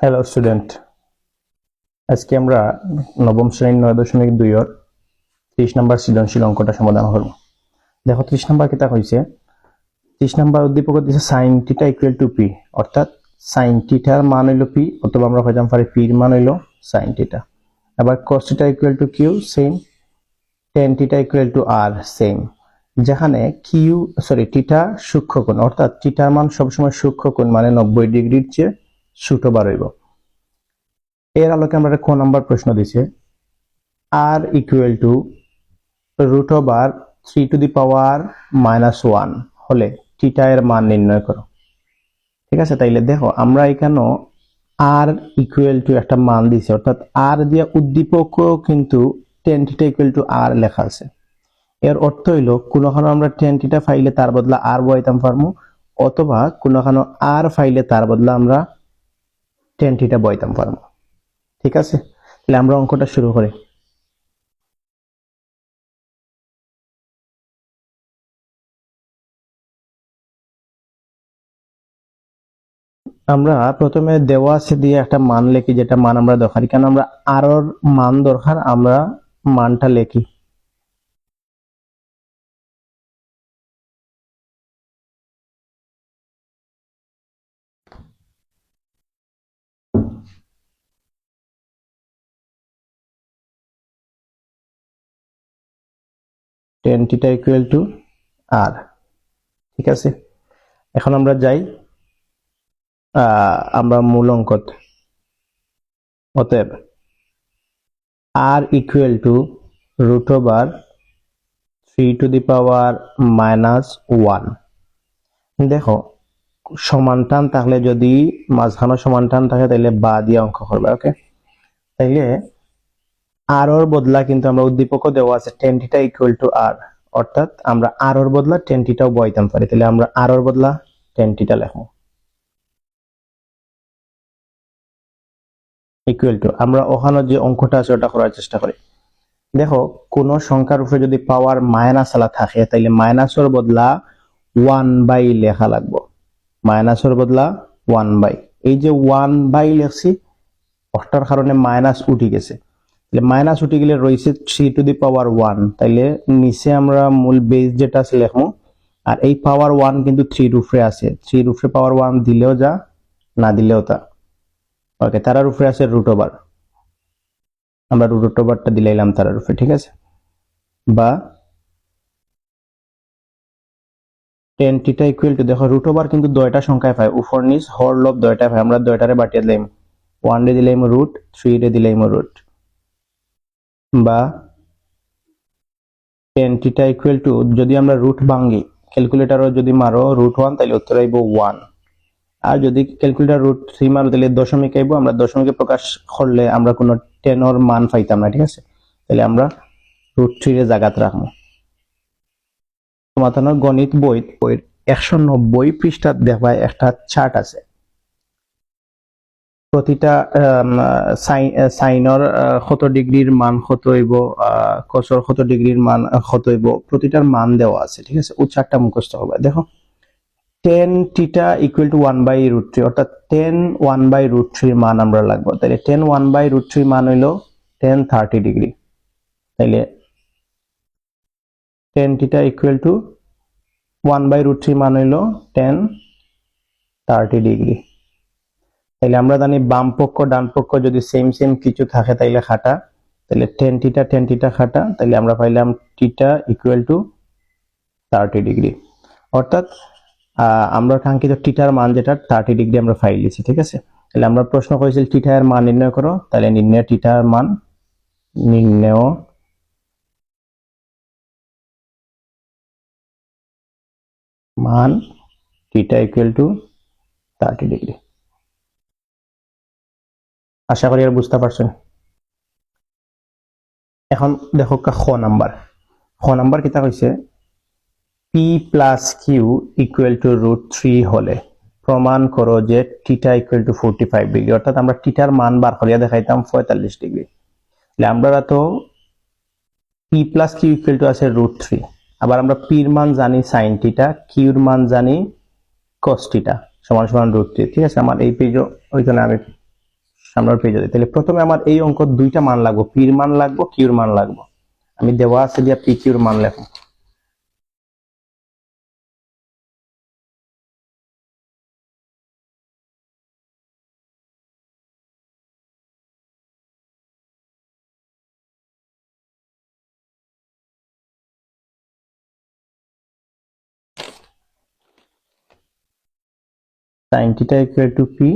Hello student, আজকে আমরা নবম শ্রেণীর 9.2 এর 30 নম্বর সৃজনশীল অঙ্কটা সমাধান করব। দেখো 30 নম্বর কিতা হইছে, 30 নম্বর উদ্দীপক দিছে sin θ = p, অর্থাৎ sin θ এর মান হইল p, অথবা আমরা কইতাম পারি p এর মান হইল sin θ। আবার cos θ = q, same. tan θ = r, same. যেখানে θ সূক্ষ্মকোণ, অর্থাৎ θ এর মান সবসময় সূক্ষ্মকোণ মানে 90 ডিগ্রির চেয়ে ছোট বার হইব। এর আলোকে আমরা ক নাম্বার প্রশ্ন দিছে, r √3⁻1 হলে থিটা এর মান নির্ণয় করো। ঠিক আছে, তাইলে দেখো আমরা এখানে r একটা মান দিছে, অর্থাৎ r দিয়া উদ্দীপক কিন্তু tan θ = r লেখা আছে। এর অর্থ হইল কোনখানে আমরা tan θ ফাইলে তার বদলা r বসাইতাম পারমু, অথবা কোনখানে r ফাইলে তার বদলা আমরা tan θ বসাইতাম পারমু। ঠিক আছে, তাহলে আমরা অঙ্কটা শুরু করি। আমরা প্রথমে দেওয়া আছে দিয়ে একটা মান লিখি, যেটা মান আমরা দরকার, কেন আমরা আর এর মান দরকার, আমরা মানটা লিখি। tan θ = r। ঠিক আছে, এখন আমরা যাই আমরা মূল অঙ্কত। অতএব r √3⁻1। দেখো সমান টান থাকলে, যদি মাঝখানে সমান টান থাকে তাহলে বা দিয়ে অঙ্ক করবে। ওকে, তাইলে আর এর বদলা কিন্তু আমরা উদ্দীপকও দেওয়া আছে tan θ = r, অর্থাৎ আমরা আর এর বদলা tan θও বসাইতাম পারি। তাহলে আমরা আর এর বদলা tan θ লিখব। আমরা ওখানে যে অঙ্কটা আছে ওটা করার চেষ্টা করি। দেখো কোন সংখ্যার উপরে যদি পাওয়ার মাইনাস আলা থাকে, তাইলে মাইনাসের বদলা 1/, লেখা লাগবে। মাইনাসের বদলা 1/। এই যে 1/, লেখছি, ওটার কারণে মাইনাস উঠে গেছে। মাইনাস উঠে গেলে রয়েছে 3⁻1, তাইলে নিচে আমরা মূল বেস যেটা আছে লিখবো। আর এই পাওয়ার 1 কিন্তু 3 উপরে আছে, 3 উপরে পাওয়ার 1 দিলেও যা, না দিলেও তা। ওকে, তারার উপরে আছে √, আমরা √টা দিলাইলাম তারার উপরে। ঠিক আছে, বা tan θ = দেখো √, কিন্তু দুইটা সংখ্যায় পায়, উপর নিচ হর লব দুইটা পায়। আমরা দুইটারে বাটিয়ে দিলাম, 1 রে দিলাম √3 রে দিলাম √, বা tan θ = যদি আমরা রুট ভাঙি, ক্যালকুলেটরও যদি মারো √1, তাহলে উত্তর আইব 1। আর যদি ক্যালকুলেটর √3 মারো তাহলে দশমিক আইব। আমরা দশমিকে প্রকাশ করলে আমরা কোনো 10 এর মান পাইতাম না। ঠিক আছে, তাহলে আমরা √3 এর জায়গাতে রাখবো। তোমাদের গণিত বইয়ের 190 পৃষ্ঠাত দেখবা একটা চার্ট আছে। প্রতিটা সাইনর কত ডিগ্রির মান কত হইব, কসর কত ডিগ্রির মান কত হইব, প্রতিটার মান দেওয়া আছে। ঠিক আছে, ও চারটা মুখস্থ হবে। দেখো tan θ = 1/√3, অর্থাৎ tan 1/√3 মান আমরা লাগবে। তাহলে tan 1/√3 মান হইল tan 30 ডিগ্রি। তাইলে tan θ = 1/√3 মান হইল tan 30 ডিগ্রি। তাহলে আমরা জানি বাম পক্ষ ডান পক্ষ যদি সেম কিছু থাকে তাইলে খাটা, তাহলে tan θ খাটা, তাহলে আমরা পাইলাম θ = 30 ডিগ্রি। অর্থাৎ আমরা কাঙ্ক্ষিত θ এর মান যেটা 30 ডিগ্রি আমরা পাই লিছি। ঠিক আছে, তাহলে আমরা প্রশ্ন করেছিল θ এর মান নির্ণয় করো, তাহলে নির্ণয় θ এর মান, নির্ণয় মান θ = 30 ডিগ্রি। আশা করি আর বুঝতে পারছেন। এখন দেখো খ নাম্বার কিতা কইছে, p + q = √3 হলে প্রমাণ করো যে θ = 45 ডিগ্রি। অর্থাৎ আমরা θ এর মান বার করিয়া দেখাইতাম 45 ডিগ্রি। তাহলে আমরা তো p + q = আছে √3, আবার আমরা p এর মান জানি sin θ, q এর মান জানি cos θ = √3। ঠিক আছে, আমার এই পেজও ওইখানে আমি সামনের পেজে যাই। তাহলে প্রথমে আমার এই অঙ্ক দুইটা মান লাগবে, পির মান লাগবে, কিউর মান লাগবে। আমি দেওয়া আছে দিয়া পি কিউর মান লেখো। sin θ equal to P,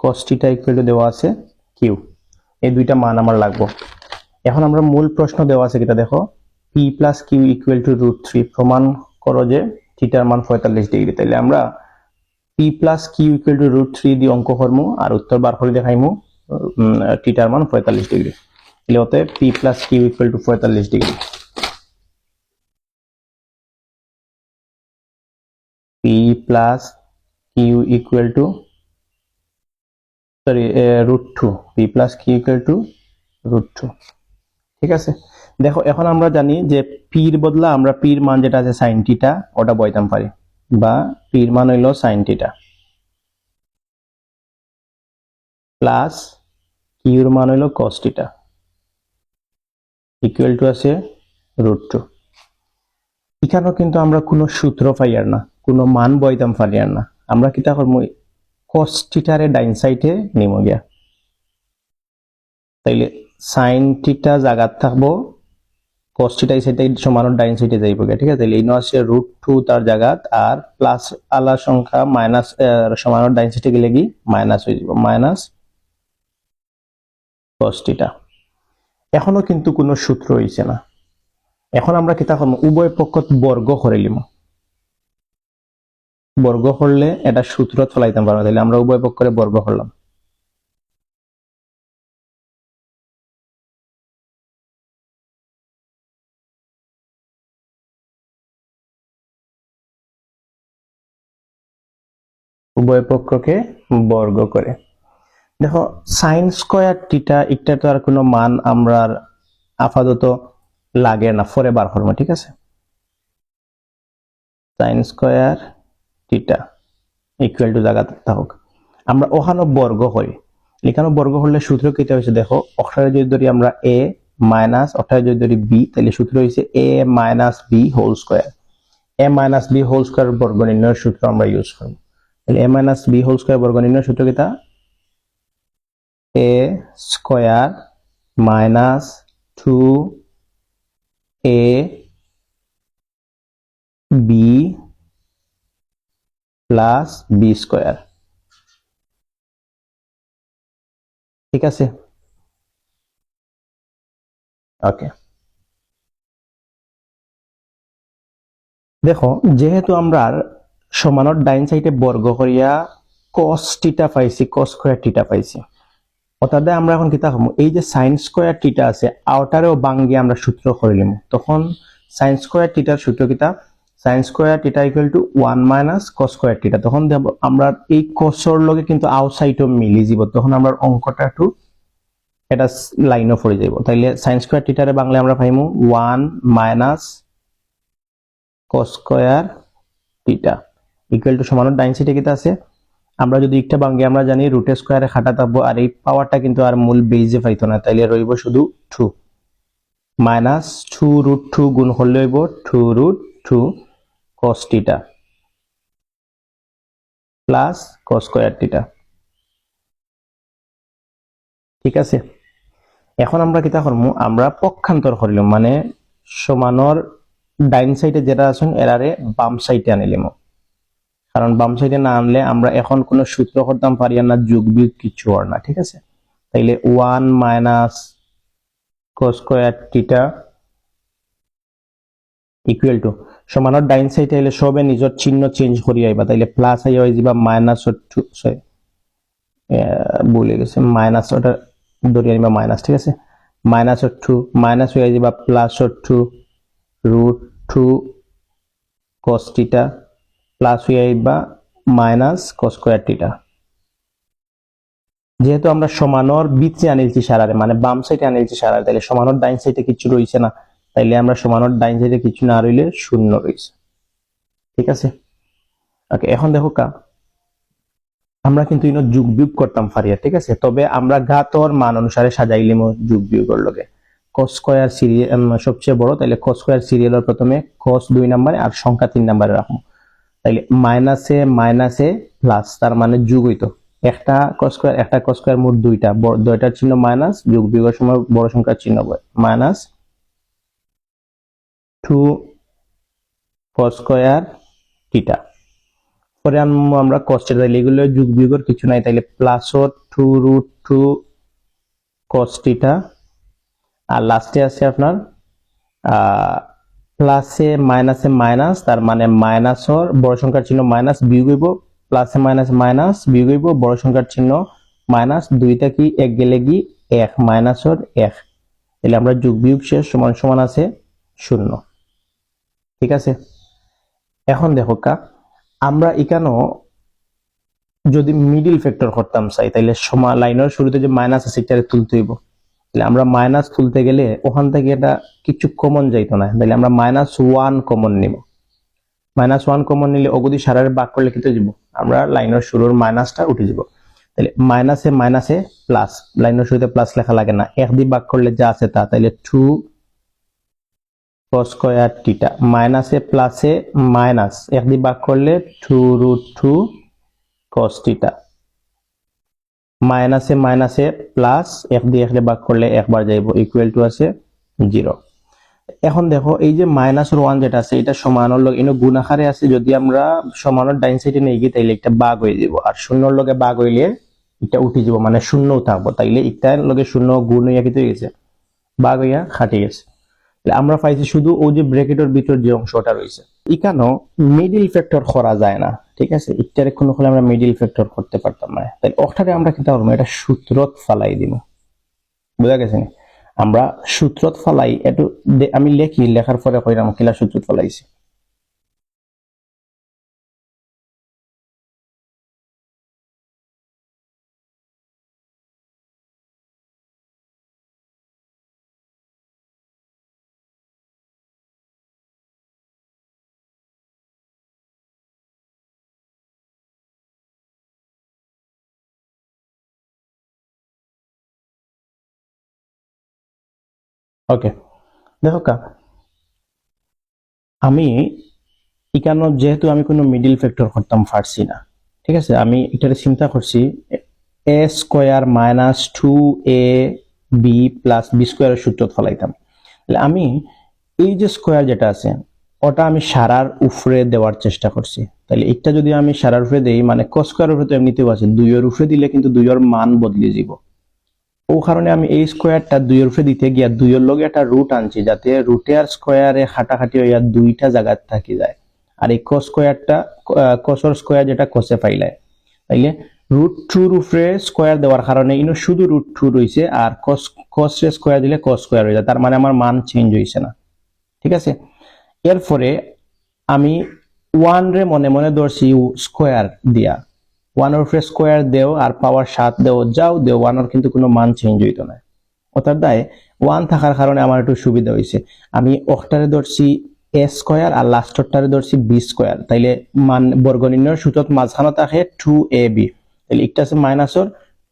cos θ equal to দেওয়া আছে কিউ। এই দুইটা মান আমার লাগবে। এখন আমরা মূল প্রশ্ন দেওয়া আছে কিটা দেখো, P plus Q equal to √3, প্রমাণ করো যে থিটার মান 45 ডিগ্রি। তাইলে আমরা P plus Q equal to √3 দিয়ে অঙ্ক করবো আর উত্তর বার করে দেখাইমু থিটার মান 45 ডিগ্রি। তাহলে অতএব P plus Q equal to 45 degree. P plus Q equal to √2, P plus Q equal to √2। ঠিক আছে, দেখো এখন আমরা জানি যে পির বদলা আমরা পির মান যেটা আছে sin θ ওটা বইতাম পারি, বা পির মান হইল sin θ প্লাস কিউর মান হইল cos θ ইকুয়াল টু আছে √2। এখানেও কিন্তু আমরা কোনো সূত্র পাই আর না, কোনো মান বইতাম পারি আর না। আমরা কিতা করবো, cos θ রে ডাইন সাইডে নিমো গিয়া। তাইলে sin θ জায়গাত থাকবো, cos θ এই সাইডে সমানের ডাইন সাইডে যাইব গিয়া। ঠিক আছে, তাইলে ইনো আছে √2 তার জায়গাত, আর প্লাস আলা সংখ্যা মাইনাস সমানের ডাইন সাইডে গেলে কি মাইনাস হয়ে যাব, মাইনাস cos θ। এখনো কিন্তু কোনো সূত্র হইছে না। এখন আমরা কিতা করব, উভয় পক্ষত বর্গ করে লিম। বর্গ করলে এটা সূত্র চলাইতে পারবো। তাহলে আমরা উভয় পক্ষরে বর্গ করলাম। উভয় পক্ষকে বর্গ করে দেখো sin স্কয়ার θ, এটা তো আর কোনো মান আমরা আপাতত লাগে না, পরে বার করবো। ঠিক আছে, sin স্কয়ার θ ইকুয়াল টু জায়গা থাকুক, আমরা ওখানে বর্গ করি। এখানে বর্গ করলে সূত্র কিটা হয়েছে দেখো, অক্ষরে যদি ধরি আমরা a মাইনাস অক্ষরে যদি ধরি b, তাহলে সূত্র হয়েছে a minus b whole square. a minus b whole square বর্গ নির্ণয়ের সূত্র আমরা ইউজ করব। তাহলে a minus b whole square বর্গ নির্ণয়ের সূত্র কিটা, a square minus 2a b plus b square. ঠিক আছে, ওকে। দেখো যেহেতু আমরা সমানের ডাইন সাইডে বর্গ করিয়া cos θ পাইছি, cos স্কয়ার θ পাইছি, অর্থাৎ আমরা এখন কিতা করব, এই যে sin স্কয়ার θ আছে আউটারেও বাঙ্গি আমরা সূত্র করে নিব। তখন sin স্কয়ার θ এর সূত্র কিতা, sin square θ equal to 1 minus cos square θ। তখন আমরা এই cos এর লগে কিন্তু আউটসাইডও মিলি যাব, তখন আমরা অঙ্কটা একটু এটা লাইনও পড়ে যাব। তাইলে sin স্কয়ার θ এর বাংলা আমরা পাইমু 1 minus cos square θ equal to সমানের ডাইন সাইডে কিতা আছে, আমরা যদি একটা বাঙ্গি আমরা জানি রুট স্কয়ারে খাটা থাকবো, আর এই পাওয়ারটা কিন্তু আর মূল বেজে পাইতো না, তাইলে রইব শুধু 2 মাইনাস 2√2 গুণ করলে হইব 2√2 cos θ প্লাস cos স্কয়ার θ। ঠিক আছে, এখন আমরা কিতা করব, আমরা পক্ষান্তর করিলাম, মানে সমানর ডাইন সাইডে যেটা আছেন এরারে বাম সাইডে আনিলাম। কারণ বাম সাইডে না আনলে আমরা এখন কোনো সূত্র করতাম পারি না, যোগ বিয়োগ কিছু আর না। ঠিক আছে, তাইলে 1 minus cos square θ equal to সমানের ডাইন সাইডে এলে সবে নিজের চিহ্ন চেঞ্জ করি আইবা, তাইলে প্লাস আইয়া হয়ে যাবা মাইনাস 2, সরি ভুলে গেছে, মাইনাস ওটা ধরি আনিবা মাইনাস। ঠিক আছে, মাইনাস 2 মাইনাস হয়ে যাবা প্লাস 2√2 cos θ প্লাস হয়ে আইবা মাইনাস cos স্কয়ার θ। যেহেতু আমরা সমানর বিচে আনিলছি সারারে, মানে বাম সাইডে আনিলছি সারারে, তাইলে সমানর ডাইন সাইডে কিছু রইছে না, তাইলে আমরা সমানর ডাইন সাইডে কিছু না রইলে শূন্য রইছে। ঠিক আছে, ওকে। এখন দেখো আমরা কিন্তু ইনো যোগ বিয়োগ করতাম পারি, ঠিক আছে? তবে আমরা ঘাতর মান অনুসারে সাজাইলিমো যোগ বিয়োগের লগে। cos স্কয়ার সিরিয়াল সবচেয়ে বড়, তাইলে cos স্কয়ার সিরিয়ালের প্রথমে cos 2 নম্বরে আর সংখ্যা 3 নম্বরে রাখবো। তাইলে মাইনাসে প্লাস, তার মানে যোগ হইতো একটা cos স্কয়ার একটা cos স্কয়ার, মোট দুইটা, দুইটার চিহ্ন মাইনাস, যোগ বিয়োগের সময় বড় সংখ্যার চিহ্ন হবে মাইনাস 2 cos স্কয়ার থিটা। পরে আমরা cos থিটা, তাইলে এগুলো যোগ বিয়োগের কিছু নাই, তাইলে প্লাস 2 cos থিটা, আর লাস্টে আছে আপনার প্লাসে মাইনাস, তার মানে মাইনাসর বড় সংখ্যার চিহ্ন মাইনাস, বিয়োগ হইব প্লাসে মাইনাস বিয়োগ হইব বড় সংখ্যার চিহ্ন মাইনাস, দুইটা কি এক গেলে কি এক, মাইনাসর এক। তাহলে আমরা যোগ বিয়োগ শেষ, সমান সমান আছে 0। ঠিক আছে, এখন দেখো আমরা এখানেও যদি মিডিল ফ্যাক্টর করতাম চাই, তাইলে লাইনের শুরুতে যে মাইনাস আছে এটারে তুলতে হইব। তাহলে আমরা মাইনাস তুলতে গেলে ওখান থেকে এটা কিছু কমন যাইতো না, তাহলে আমরা -1 কমন নিব। -1 কমন নিলে অগদি সারারে ভাগ করলে কেটে যাব, আমরা লাইনের শুরুর মাইনাসটা উঠে যাব। তাহলে মাইনাসে প্লাস, লাইনের শুরুতে প্লাস লেখা লাগে না, এক দিয়ে ভাগ করলে যা আছে তা, তাইলে 2 cos স্কয়ার থিটা, মাইনাসে প্লাসে মাইনাস, এক দিয়ে ভাগ করলে 2√2 cos থিটা, মাইনাসে প্লাস, এক দিয়ে ভাগ করলে একবার যাইব, ইকুয়াল টু আছে 0। এখন দেখো এই যে -1 যেটা আছে এটা সমানের লগে ইনো গুণ আকারে আছে, যদি আমরা সমানের ডাইন সাইডে নিয়ে গিয়ে তাইলে একটা ভাগ হয়ে যাব, আর শূন্যর লগে ভাগ হইলে এটা উঠে যাব, মানে শূন্যও থাকবো, তাইলে এটার লগে শূন্য গুণ হইয়া কি হয়ে গেছে, ভাগ হইয়া খাটে গেছে। তাহলে আমরা পাইছি শুধু ওই যে ব্র্যাকেটের ভিতর যে অংশটা রয়েছে, এখানেও মিডিল ফ্যাক্টর করা যায় না। ঠিক আছে, এটারে কোনো হলে আমরা মিডিল ফ্যাক্টর করতে পারতাম না, তাই ওটারে আমরা কি করব, এটা সূত্রত ফালাই দিব। বুঝা গেছে না? আমরা সূত্রত ফালাই, একটু আমি লেখি, লেখার পরে কইরাম কিলা সূত্রত ফালাইছি। ওকে, দেখো আমি এখানে যেহেতু আমি কোনো মিডিল ফ্যাক্টর করতাম পারছি না, ঠিক আছে, আমি এটারে চিন্তা করছি a square minus 2ab plus b স্কয়ারের সূত্রত ফলাইতাম। তাহলে আমি এই যে স্কয়ার যেটা আছে ওটা আমি সারার উপরে দেওয়ার চেষ্টা করছি। তাহলে এটা যদি আমি সারার উপরে দেই, মানে cos স্কয়ারের উপরে তো এমনিতেও আছে, 2 এর উপরে দিলে কিন্তু 2 এর মান বদলে যাব। ও কারণে আমি এই স্কয়ারটা 2 এর উপরে দিতে গিয়া 2 এর লগে একটা রুট আনছি, যাতে রুটে আর স্কয়ারে হাঁটাহাঁটি হইয়া দুইটা জায়গা থাকি যায়। আর এই cos স্কয়ারটা cosর স্কয়ার যেটা cosে পাইলায়, তাইলে √2 এর উপরে স্কয়ার দেওয়ার কারণে ইনো শুধু √2 রইছে, আর cos এর স্কয়ার দিলে cos স্কয়ার হয়ে যায়, তার মানে আমার মান চেঞ্জ হইছে না। ঠিক আছে, এরপরে আমি 1 রে মনে মনে ধরছি স্কয়ার দিয়া, 1 এর উপরে স্কয়ার দেও আর পাওয়ার 7 দেও, যাও দেও, 1 এর কিন্তু কোনো মান চেঞ্জ হইতো না। অর্থাৎ 1 থাকার কারণে আমার একটু সুবিধা হইছে, আমি অক্টারে ধরছি a স্কয়ার আর লাস্টরটারে ধরছি b স্কয়ার, তাইলে মান বর্গনির্ণয়ের সূত্রত মাঝখানে থাকে 2ab, তাহলে একটা আছে মাইনাসর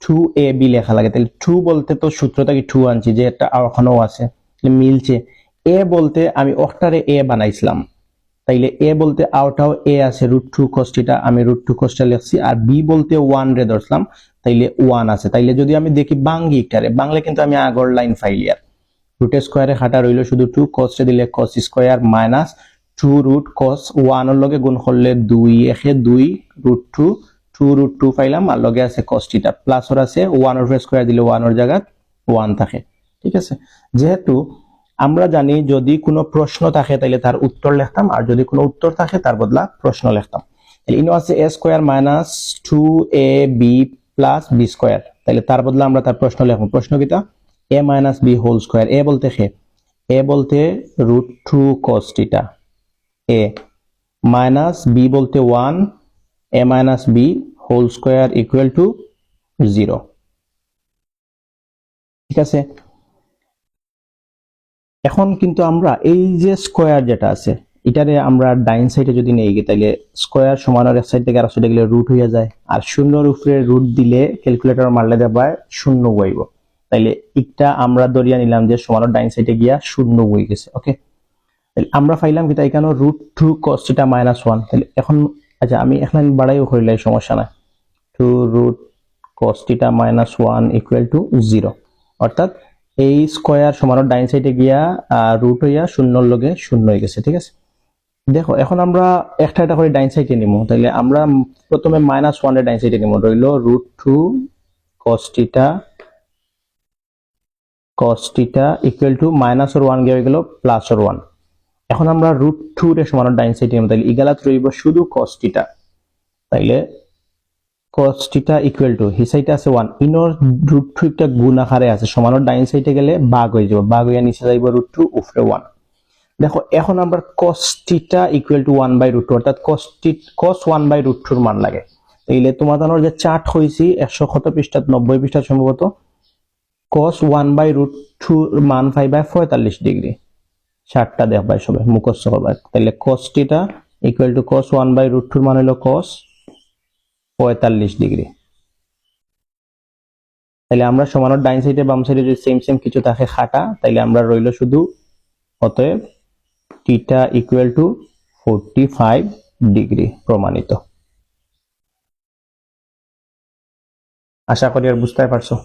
2ab লেখা লাগে। তাহলে 2 বলতে তো সূত্রটা কি 2 আনছি, যে একটা ওখানেও আছে, তাহলে মিলছে। a বলতে আমি অক্টারে a বানাইছিলাম, তাইলে a বলতে আউটাও a আছে √2 cos থিটা, আমি √2 cos টা লিখছি, আর b বলতে 1 রে ধরলাম, তাইলে 1 আছে। তাইলে যদি আমি দেখি বাংলি একটারে, বাংলা কিন্তু আমি আগর লাইন ফাইলিয়ার, রুটের স্কয়ারে হাঁটা রইল শুধু 2, cos রে দিলে cos স্কয়ার মাইনাস 2 √cos, 1 এর লগে গুণ করলে 2 একে 2 √2, 2 পাইলাম, আর লগে আছে cos থিটা, প্লাস ওর আছে 1 এর স্কয়ার দিলে 1 এর জায়গা 1 থাকে। ঠিক আছে, যেহেতু আমরা জানি যদি কোনো প্রশ্ন থাকে তাহলে তার উত্তর লিখতাম, আর যদি কোনো উত্তর থাকে তার বদলা প্রশ্ন লিখতাম। তাহলে ইনো আছে a square minus 2ab plus b square, তাহলে তার বদলা আমরা তার প্রশ্ন লিখব। প্রশ্ন কিটা, a minus b whole square. a বলতে কে, a বলতে √2 cos theta, a minus b বলতে 1, a minus b whole square equal to 0। ঠিক আছে, এখন কিন্তু আমরা এই যে স্কয়ার যেটা আছে এটারে আমরা ডাইন সাইডে যদি নেই গিয়ে তাইলে স্কোয়ার সমান আর এক সাইড থেকে আর সাইডে গেলে রুট হয়ে যায়, আর শূন্যর উপরে রুট দিলে ক্যালকুলেটর মারলে দেবা শূন্য হইব। তাইলে একটা আমরা ধরিয়া নিলাম যে সমান ডাইন সাইডে গিয়া শূন্য হয়ে গেছে। ওকে, আমরা পাইলাম কি তাই কেন root two cos theta minus one. তাহলে এখন আচ্ছা আমি এখন বাড়াইও করিলে সমস্যা নাই, two root cos theta minus one equal to 0, অর্থাৎ এই স্কোয়ার সমান ডাইন সাইডে গিয়া রুট হইয়া শূন্যর লগে শূন্য হয়ে গেছে। ঠিক আছে, দেখো এখন আমরা একটা একটা করে ডাইন সাইডে নিব। তাহলে আমরা প্রথমে মাইনাস ওয়ানের ডাইন সাইডে নিব, রইল root two cos theta equal to minus ওর ওয়ান গিয়ে হয়ে গেল প্লাস ওর ওয়ান। এখন আমরা রুট টু রে সমান ডাইন সাইডে নিব, তাহলে ইগালাত রইব শুধু কস থিটা। তাইলে cos থিটা ইকুয়াল টু হি সাইডে আছে 1, ইনর রুট টু একটা গুণ আকারে আছে, সমানোর ডাইন সাইডে গেলে ভাগ হয়ে যাবে, ভাগ হইয়া নিচে যাইব রুট টু উপরে 1। দেখো এখন আমরা cos theta equal to 1 by root two, অর্থাৎ cos 1 বাই রুট টুর মান লাগে। তাইলে তোমাদের যে চার্ট হইছি 100 কত পৃষ্ঠা, 90 পৃষ্ঠা সম্ভবত, cos 1 বাই রুট টুর মান পাইবা 45 ডিগ্রি। চার্টটা দেখবা সবাই মুখস্থ করবা। তাইলে cos theta equal to cos 1 by root টুর মান হলো cos 45 ডিগ্রি। তাহলে আমরা সমানোর ডাইন সাইডে বাম সাইডে যদি সেম সেম কিছু থাকে খাটা, তাইলে আমরা রইল শুধু অতএব থিটা ইকুয়াল টু 45 ডিগ্রি প্রমাণিত। আশা করি আর বুঝতে পারছো।